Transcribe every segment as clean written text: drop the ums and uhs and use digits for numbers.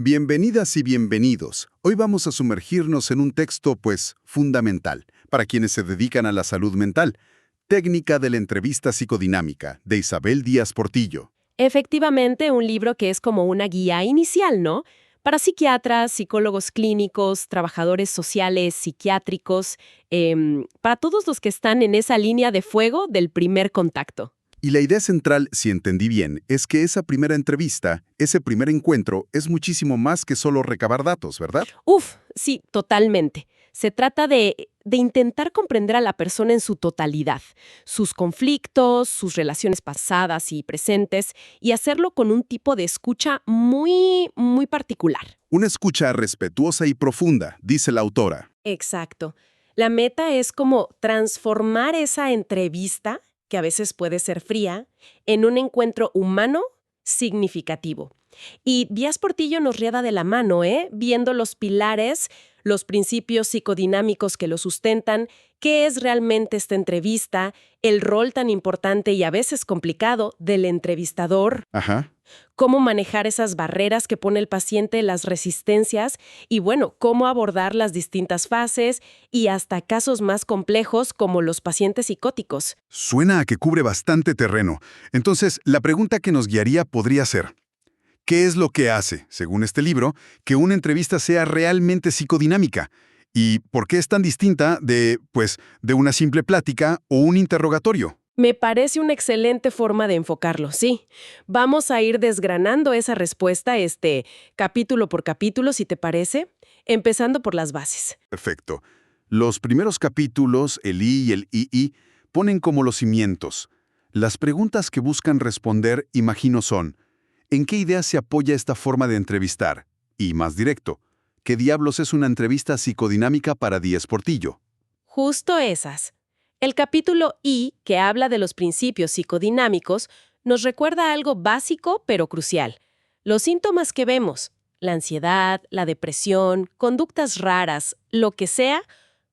Bienvenidas y bienvenidos. Hoy vamos a sumergirnos en un texto, fundamental para quienes se dedican a la salud mental. Técnica de la entrevista psicodinámica, de Isabel Díaz Portillo. Efectivamente, un libro que es como una guía inicial, ¿no? Para psiquiatras, psicólogos clínicos, trabajadores sociales, psiquiátricos, para todos los que están en esa línea de fuego del primer contacto. Y la idea central, si entendí bien, es que esa primera entrevista, ese primer encuentro, es muchísimo más que solo recabar datos, ¿verdad? Sí, totalmente. Se trata de intentar comprender a la persona en su totalidad, sus conflictos, sus relaciones pasadas y presentes, y hacerlo con un tipo de escucha muy, muy particular. Una escucha respetuosa y profunda, dice la autora. Exacto. La meta es como transformar esa entrevista, que a veces puede ser fría, en un encuentro humano significativo. Y Díaz Portillo nos rieda de la mano, viendo los pilares, los principios psicodinámicos que lo sustentan, qué es realmente esta entrevista, el rol tan importante y a veces complicado del entrevistador, Ajá. cómo manejar esas barreras que pone el paciente, las resistencias y, bueno, cómo abordar las distintas fases y hasta casos más complejos como los pacientes psicóticos. Suena a que cubre bastante terreno. Entonces, la pregunta que nos guiaría podría ser: ¿qué es lo que hace, según este libro, que una entrevista sea realmente psicodinámica? ¿Y por qué es tan distinta de una simple plática o un interrogatorio? Me parece una excelente forma de enfocarlo, sí. Vamos a ir desgranando esa respuesta, capítulo por capítulo, si te parece, empezando por las bases. Perfecto. Los primeros capítulos, el I y el II, ponen como los cimientos. Las preguntas que buscan responder, imagino, son: ¿en qué idea se apoya esta forma de entrevistar? Y más directo, ¿qué diablos es una entrevista psicodinámica para Díaz Portillo? Justo esas. El capítulo I, que habla de los principios psicodinámicos, nos recuerda algo básico pero crucial. Los síntomas que vemos, la ansiedad, la depresión, conductas raras, lo que sea,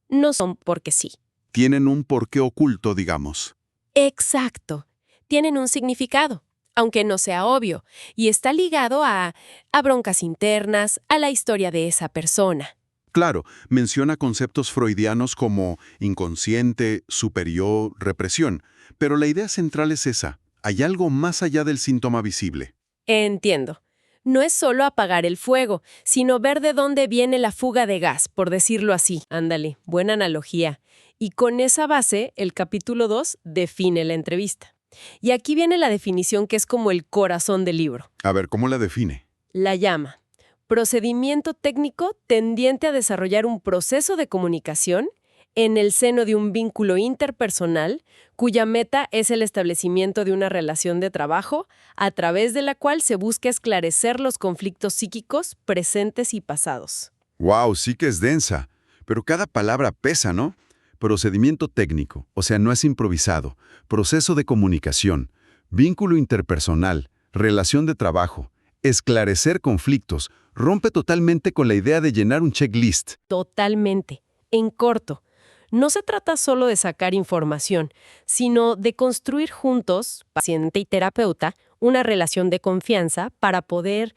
no son porque sí. Tienen un porqué oculto, digamos. Exacto. Tienen un significado, aunque no sea obvio, y está ligado a broncas internas, a la historia de esa persona. Claro, menciona conceptos freudianos como inconsciente, superior, represión, pero la idea central es esa: hay algo más allá del síntoma visible. Entiendo. No es solo apagar el fuego, sino ver de dónde viene la fuga de gas, por decirlo así. Ándale, buena analogía. Y con esa base, el capítulo 2 define la entrevista. Y aquí viene la definición que es como el corazón del libro. A ver, ¿cómo la define? La llama procedimiento técnico tendiente a desarrollar un proceso de comunicación en el seno de un vínculo interpersonal cuya meta es el establecimiento de una relación de trabajo a través de la cual se busca esclarecer los conflictos psíquicos presentes y pasados. ¡Wow! Sí que es densa. Pero cada palabra pesa, ¿no? Procedimiento técnico, o sea, no es improvisado. Proceso de comunicación, vínculo interpersonal, relación de trabajo, esclarecer conflictos, rompe totalmente con la idea de llenar un checklist. Totalmente. En corto, no se trata solo de sacar información, sino de construir juntos, paciente y terapeuta, una relación de confianza para poder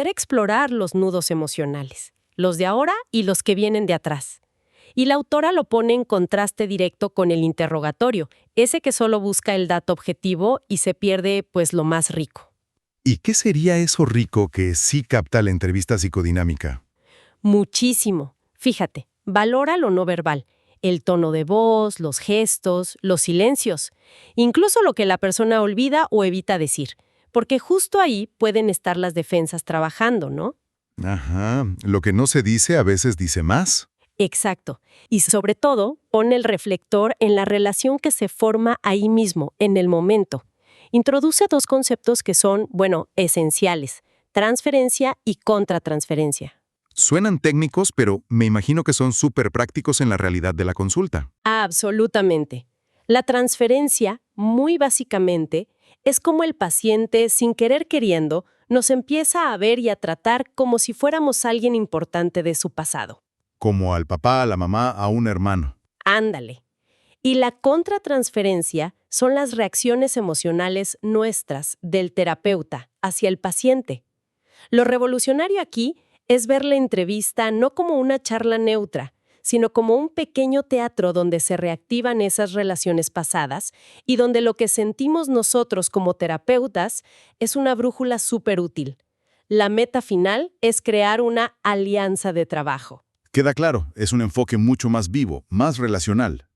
explorar los nudos emocionales, los de ahora y los que vienen de atrás. Y la autora lo pone en contraste directo con el interrogatorio, ese que solo busca el dato objetivo y se pierde, lo más rico. ¿Y qué sería eso rico que sí capta la entrevista psicodinámica? Muchísimo. Fíjate, valora lo no verbal, el tono de voz, los gestos, los silencios, incluso lo que la persona olvida o evita decir, porque justo ahí pueden estar las defensas trabajando, ¿no? Ajá, lo que no se dice a veces dice más. Exacto. Y sobre todo, pone el reflector en la relación que se forma ahí mismo, en el momento. Introduce dos conceptos que son, esenciales: transferencia y contratransferencia. Suenan técnicos, pero me imagino que son súper prácticos en la realidad de la consulta. Absolutamente. La transferencia, muy básicamente, es como el paciente, sin querer queriendo, nos empieza a ver y a tratar como si fuéramos alguien importante de su pasado. Como al papá, a la mamá, a un hermano. Ándale. Y la contratransferencia son las reacciones emocionales nuestras, del terapeuta, hacia el paciente. Lo revolucionario aquí es ver la entrevista no como una charla neutra, sino como un pequeño teatro donde se reactivan esas relaciones pasadas y donde lo que sentimos nosotros como terapeutas es una brújula súper útil. La meta final es crear una alianza de trabajo. Queda claro, es un enfoque mucho más vivo, más relacional.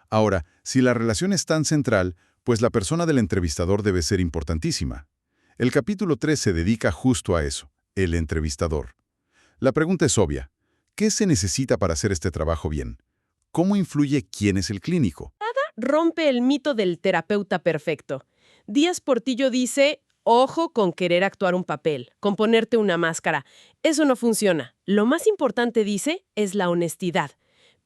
Ahora, si la relación es tan central, pues la persona del entrevistador debe ser importantísima. El capítulo 3 se dedica justo a eso, el entrevistador. La pregunta es obvia. ¿Qué se necesita para hacer este trabajo bien? ¿Cómo influye quién es el clínico? Rompe el mito del terapeuta perfecto. Díaz Portillo dice, ojo con querer actuar un papel, con ponerte una máscara. Eso no funciona. Lo más importante, dice, es la honestidad.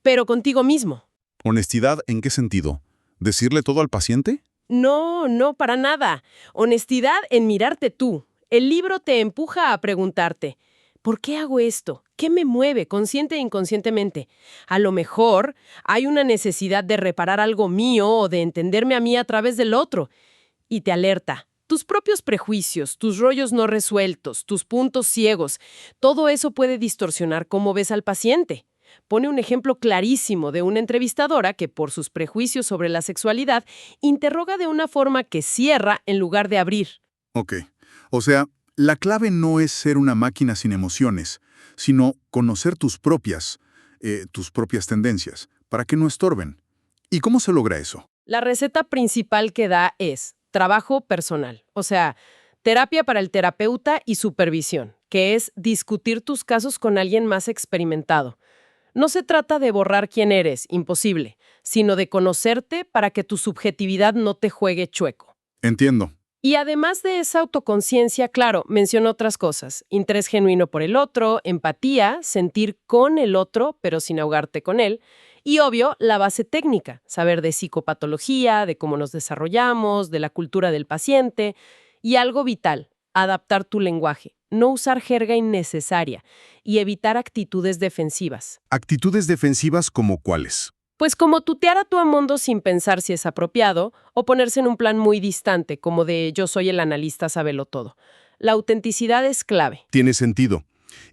Pero contigo mismo. ¿Honestidad en qué sentido? ¿Decirle todo al paciente? No, no, para nada. Honestidad en mirarte tú. El libro te empuja a preguntarte, ¿por qué hago esto? ¿Qué me mueve, consciente e inconscientemente? A lo mejor hay una necesidad de reparar algo mío o de entenderme a mí a través del otro. Y te alerta. Tus propios prejuicios, tus rollos no resueltos, tus puntos ciegos, todo eso puede distorsionar cómo ves al paciente. Pone un ejemplo clarísimo de una entrevistadora que, por sus prejuicios sobre la sexualidad, interroga de una forma que cierra en lugar de abrir. Ok. O sea, la clave no es ser una máquina sin emociones, sino conocer tus propias tendencias, para que no estorben. ¿Y cómo se logra eso? La receta principal que da es trabajo personal, o sea, terapia para el terapeuta y supervisión, que es discutir tus casos con alguien más experimentado. No se trata de borrar quién eres, imposible, sino de conocerte para que tu subjetividad no te juegue chueco. Entiendo. Y además de esa autoconciencia, claro, menciono otras cosas. Interés genuino por el otro, empatía, sentir con el otro, pero sin ahogarte con él. Y obvio, la base técnica, saber de psicopatología, de cómo nos desarrollamos, de la cultura del paciente. Y algo vital, adaptar tu lenguaje, no usar jerga innecesaria y evitar actitudes defensivas. ¿Actitudes defensivas como cuáles? Pues como tutear a tu amundo sin pensar si es apropiado o ponerse en un plan muy distante, como de yo soy el analista, sábelo todo. La autenticidad es clave. Tiene sentido.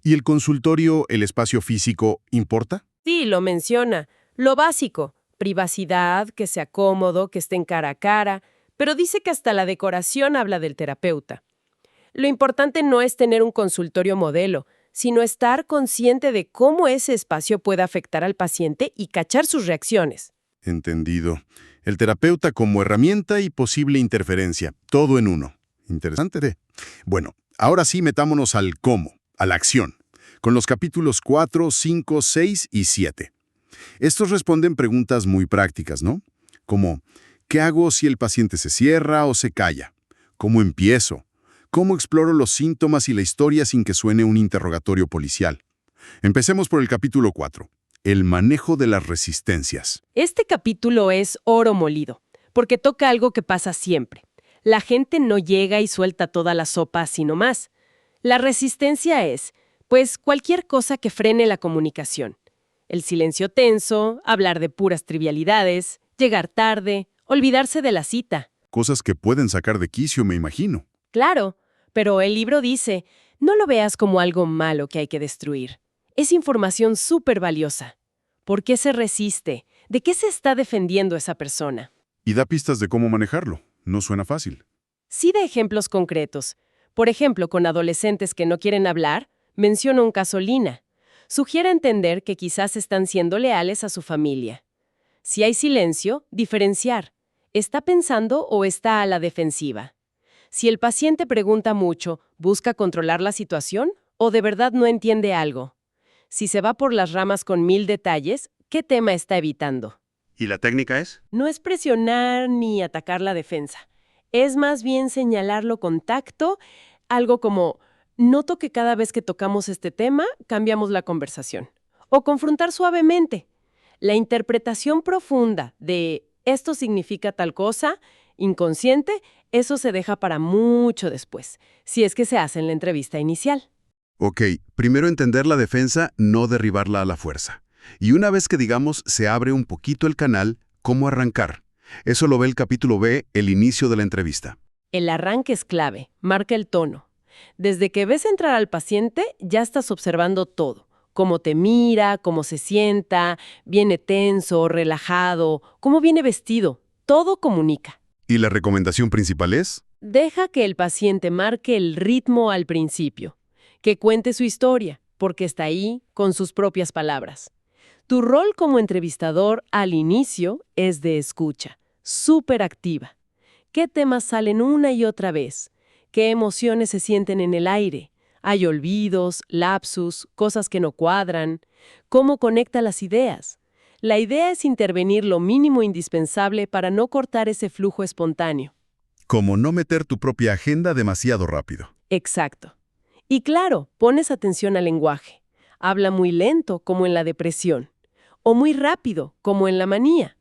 ¿Y el consultorio, el espacio físico, importa? Sí, lo menciona. Lo básico, privacidad, que sea cómodo, que estén cara a cara, pero dice que hasta la decoración habla del terapeuta. Lo importante no es tener un consultorio modelo, sino estar consciente de cómo ese espacio puede afectar al paciente y cachar sus reacciones. Entendido. El terapeuta como herramienta y posible interferencia, todo en uno. Interesante. Bueno, ahora sí metámonos al cómo, a la acción, con los capítulos 4, 5, 6 y 7. Estos responden preguntas muy prácticas, ¿no? Como, ¿qué hago si el paciente se cierra o se calla? ¿Cómo empiezo? ¿Cómo exploro los síntomas y la historia sin que suene un interrogatorio policial? Empecemos por el capítulo 4, el manejo de las resistencias. Este capítulo es oro molido, porque toca algo que pasa siempre. La gente no llega y suelta toda la sopa así nomás. La resistencia es, pues, cualquier cosa que frene la comunicación. El silencio tenso, hablar de puras trivialidades, llegar tarde, olvidarse de la cita. Cosas que pueden sacar de quicio, me imagino. Claro, pero el libro dice, no lo veas como algo malo que hay que destruir. Es información súper valiosa. ¿Por qué se resiste? ¿De qué se está defendiendo esa persona? Y da pistas de cómo manejarlo. No suena fácil. Sí da ejemplos concretos. Por ejemplo, con adolescentes que no quieren hablar, menciona un caso Lina. Sugiere entender que quizás están siendo leales a su familia. Si hay silencio, diferenciar. ¿Está pensando o está a la defensiva? Si el paciente pregunta mucho, ¿busca controlar la situación o de verdad no entiende algo? Si se va por las ramas con 1000 detalles, ¿qué tema está evitando? ¿Y la técnica es? No es presionar ni atacar la defensa. Es más bien señalarlo con tacto, algo como, noto que cada vez que tocamos este tema, cambiamos la conversación. O confrontar suavemente. La interpretación profunda de esto significa tal cosa, inconsciente, eso se deja para mucho después, si es que se hace en la entrevista inicial. Ok, primero entender la defensa, no derribarla a la fuerza. Y una vez que digamos se abre un poquito el canal, ¿cómo arrancar? Eso lo ve el capítulo B, el inicio de la entrevista. El arranque es clave, marca el tono. Desde que ves entrar al paciente, ya estás observando todo. Cómo te mira, cómo se sienta, viene tenso, relajado, cómo viene vestido. Todo comunica. ¿Y la recomendación principal es? Deja que el paciente marque el ritmo al principio, que cuente su historia, porque está ahí con sus propias palabras. Tu rol como entrevistador al inicio es de escucha, súper activa. ¿Qué temas salen una y otra vez? ¿Qué emociones se sienten en el aire? ¿Hay olvidos, lapsus, cosas que no cuadran? ¿Cómo conecta las ideas? La idea es intervenir lo mínimo indispensable para no cortar ese flujo espontáneo. Como no meter tu propia agenda demasiado rápido. Exacto. Y claro, pones atención al lenguaje. Habla muy lento, como en la depresión, o muy rápido, como en la manía.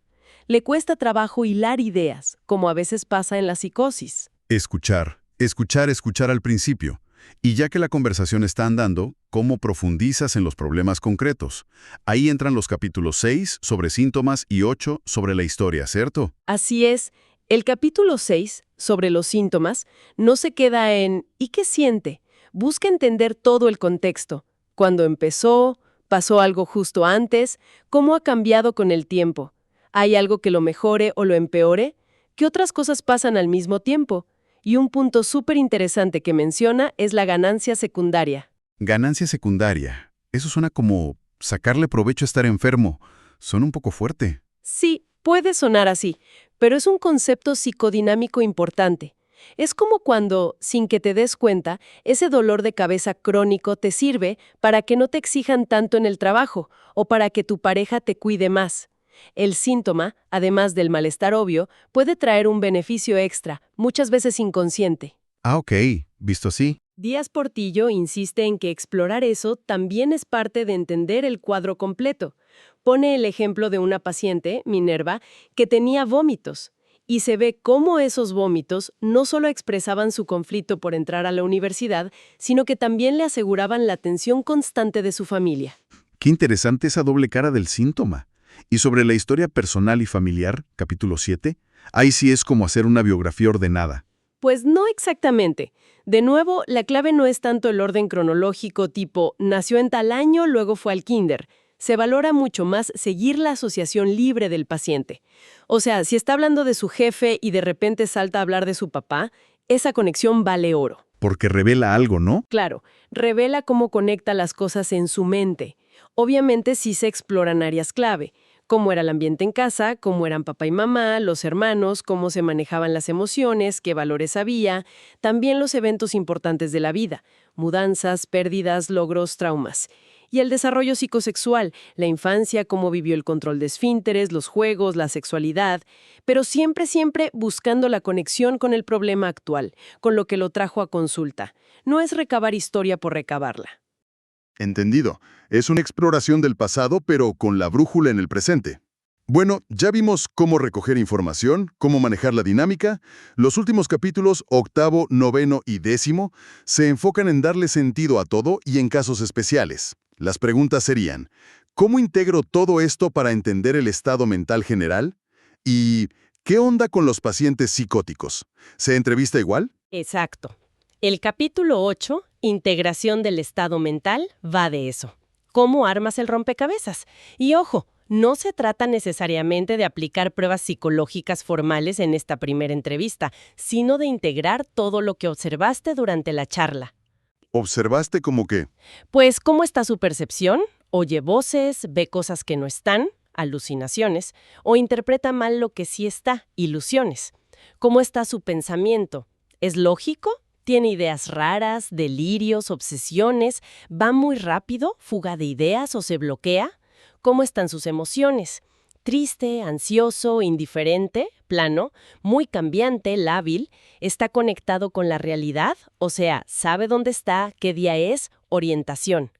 Le cuesta trabajo hilar ideas, como a veces pasa en la psicosis. Escuchar, escuchar al principio. Y ya que la conversación está andando, ¿cómo profundizas en los problemas concretos? Ahí entran los capítulos 6 sobre síntomas y 8 sobre la historia, ¿cierto? Así es, el capítulo 6, sobre los síntomas, no se queda en ¿y qué siente? Busca entender todo el contexto. ¿Cuándo empezó? ¿Pasó algo justo antes? ¿Cómo ha cambiado con el tiempo? ¿Hay algo que lo mejore o lo empeore? ¿Qué otras cosas pasan al mismo tiempo? Y un punto súper interesante que menciona es la ganancia secundaria. Ganancia secundaria. Eso suena como sacarle provecho a estar enfermo. Suena un poco fuerte. Sí, puede sonar así, pero es un concepto psicodinámico importante. Es como cuando, sin que te des cuenta, ese dolor de cabeza crónico te sirve para que no te exijan tanto en el trabajo o para que tu pareja te cuide más. El síntoma, además del malestar obvio, puede traer un beneficio extra, muchas veces inconsciente. Ah, ok. Visto así. Díaz Portillo insiste en que explorar eso también es parte de entender el cuadro completo. Pone el ejemplo de una paciente, Minerva, que tenía vómitos, y se ve cómo esos vómitos no solo expresaban su conflicto por entrar a la universidad, sino que también le aseguraban la atención constante de su familia. Qué interesante esa doble cara del síntoma. Y sobre la historia personal y familiar, capítulo 7, ahí sí es como hacer una biografía ordenada. Pues no exactamente. De nuevo, la clave no es tanto el orden cronológico tipo nació en tal año, luego fue al kinder. Se valora mucho más seguir la asociación libre del paciente. O sea, si está hablando de su jefe y de repente salta a hablar de su papá, esa conexión vale oro. Porque revela algo, ¿no? Claro, revela cómo conecta las cosas en su mente. Obviamente sí se exploran áreas clave. Cómo era el ambiente en casa, cómo eran papá y mamá, los hermanos, cómo se manejaban las emociones, qué valores había, también los eventos importantes de la vida, mudanzas, pérdidas, logros, traumas. Y el desarrollo psicosexual, la infancia, cómo vivió el control de esfínteres, los juegos, la sexualidad, pero siempre buscando la conexión con el problema actual, con lo que lo trajo a consulta. No es recabar historia por recabarla. Entendido. Es una exploración del pasado, pero con la brújula en el presente. Bueno, ya vimos cómo recoger información, cómo manejar la dinámica. Los últimos capítulos, 8º, 9º y 10º, se enfocan en darle sentido a todo y en casos especiales. Las preguntas serían, ¿cómo integro todo esto para entender el estado mental general? ¿Y qué onda con los pacientes psicóticos? ¿Se entrevista igual? Exacto. El capítulo 8, Integración del estado mental, va de eso. ¿Cómo armas el rompecabezas? Y ojo, no se trata necesariamente de aplicar pruebas psicológicas formales en esta primera entrevista, sino de integrar todo lo que observaste durante la charla. ¿Observaste como qué? Pues, ¿cómo está su percepción? Oye voces, ve cosas que no están, alucinaciones, o interpreta mal lo que sí está, ilusiones. ¿Cómo está su pensamiento? ¿Es lógico? ¿Tiene ideas raras, delirios, obsesiones? ¿Va muy rápido, fuga de ideas o se bloquea? ¿Cómo están sus emociones? Triste, ansioso, indiferente, plano, muy cambiante, lábil, está conectado con la realidad, o sea, sabe dónde está, qué día es, orientación.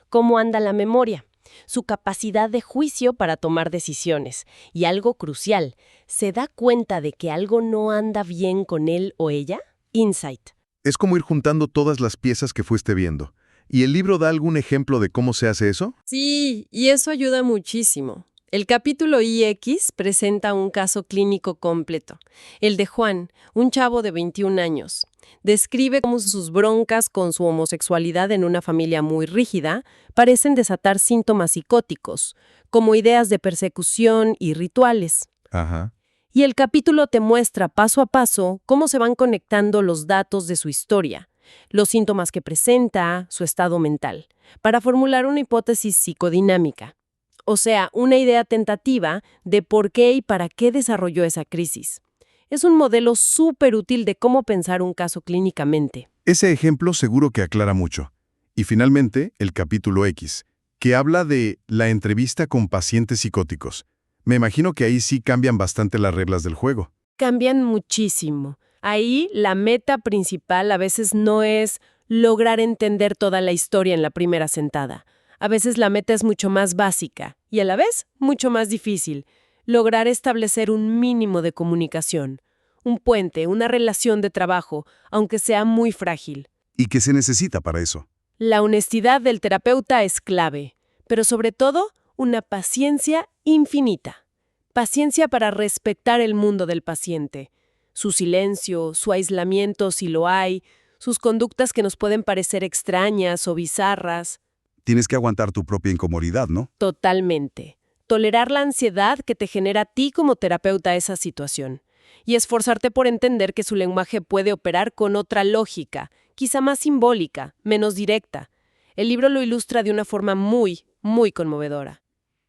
¿Cómo anda la memoria? Su capacidad de juicio para tomar decisiones. Y algo crucial, ¿se da cuenta de que algo no anda bien con él o ella? Insight. Es como ir juntando todas las piezas que fuiste viendo. ¿Y el libro da algún ejemplo de cómo se hace eso? Sí, y eso ayuda muchísimo. El capítulo IX presenta un caso clínico completo. El de Juan, un chavo de 21 años. Describe cómo sus broncas con su homosexualidad en una familia muy rígida parecen desatar síntomas psicóticos, como ideas de persecución y rituales. Ajá. Y el capítulo te muestra paso a paso cómo se van conectando los datos de su historia, los síntomas que presenta, su estado mental, para formular una hipótesis psicodinámica. O sea, una idea tentativa de por qué y para qué desarrolló esa crisis. Es un modelo súper útil de cómo pensar un caso clínicamente. Ese ejemplo seguro que aclara mucho. Y finalmente, el capítulo X, que habla de la entrevista con pacientes psicóticos. Me imagino que ahí sí cambian bastante las reglas del juego. Cambian muchísimo. Ahí la meta principal a veces no es lograr entender toda la historia en la primera sentada. A veces la meta es mucho más básica y a la vez mucho más difícil. Lograr establecer un mínimo de comunicación, un puente, una relación de trabajo, aunque sea muy frágil. ¿Y qué se necesita para eso? La honestidad del terapeuta es clave, pero sobre todo una paciencia infinita. Paciencia para respetar el mundo del paciente, su silencio, su aislamiento si lo hay, sus conductas que nos pueden parecer extrañas o bizarras. Tienes que aguantar tu propia incomodidad, ¿no? Totalmente. Tolerar la ansiedad que te genera a ti como terapeuta esa situación. Y esforzarte por entender que su lenguaje puede operar con otra lógica, quizá más simbólica, menos directa. El libro lo ilustra de una forma muy, muy conmovedora.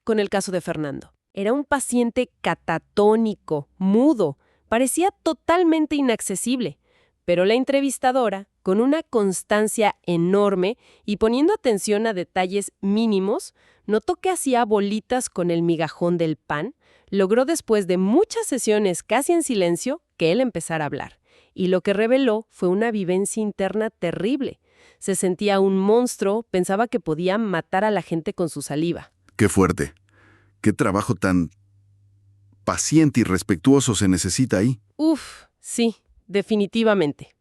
Con el caso de Fernando. Era un paciente catatónico, mudo, parecía totalmente inaccesible. Pero la entrevistadora, con una constancia enorme y poniendo atención a detalles mínimos, notó que hacía bolitas con el migajón del pan, logró después de muchas sesiones casi en silencio que él empezara a hablar. Y lo que reveló fue una vivencia interna terrible. Se sentía un monstruo, pensaba que podía matar a la gente con su saliva. Qué fuerte. Qué trabajo tan paciente y respetuoso se necesita ahí. Uf, sí, definitivamente.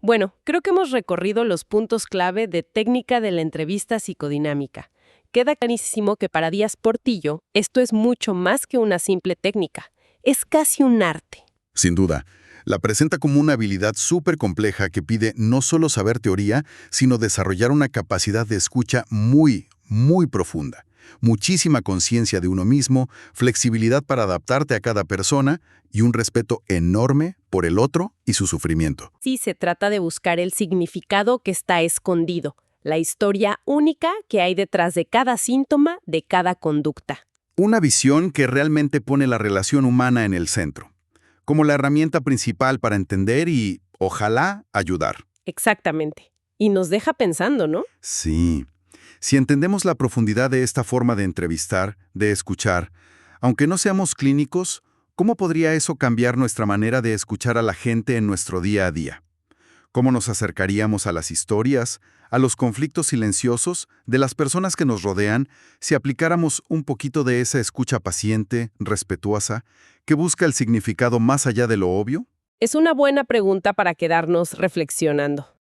Bueno, creo que hemos recorrido los puntos clave de técnica de la entrevista psicodinámica. Queda clarísimo que para Díaz Portillo esto es mucho más que una simple técnica. Es casi un arte. Sin duda. La presenta como una habilidad súper compleja que pide no solo saber teoría, sino desarrollar una capacidad de escucha muy, muy profunda. Muchísima conciencia de uno mismo, flexibilidad para adaptarte a cada persona y un respeto enorme por el otro y su sufrimiento. Sí, se trata de buscar el significado que está escondido, la historia única que hay detrás de cada síntoma, de cada conducta. Una visión que realmente pone la relación humana en el centro, como la herramienta principal para entender y, ojalá, ayudar. Exactamente. Y nos deja pensando, ¿no? Sí. Si entendemos la profundidad de esta forma de entrevistar, de escuchar, aunque no seamos clínicos, ¿cómo podría eso cambiar nuestra manera de escuchar a la gente en nuestro día a día? ¿Cómo nos acercaríamos a las historias, a los conflictos silenciosos de las personas que nos rodean si aplicáramos un poquito de esa escucha paciente, respetuosa, que busca el significado más allá de lo obvio? Es una buena pregunta para quedarnos reflexionando.